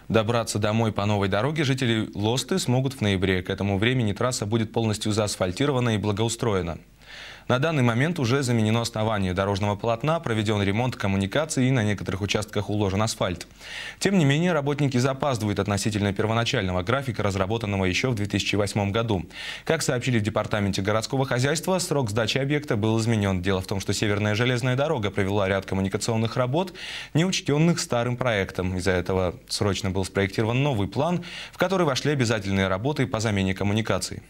Добраться домой по новой дороге жители Лосты смогут в ноябре. К этому времени трасса будет полностью заасфальтирована и благоустроена. На данный момент уже заменено основание дорожного полотна, проведен ремонт коммуникаций и на некоторых участках уложен асфальт. Тем не менее, работники запаздывают относительно первоначального графика, разработанного еще в 2008 году. Как сообщили в департаменте городского хозяйства, срок сдачи объекта был изменен. Дело в том, что Северная железная дорога провела ряд коммуникационных работ, не учтенных старым проектом. Из-за этого срочно был спроектирован новый план, в который вошли обязательные работы по замене коммуникаций.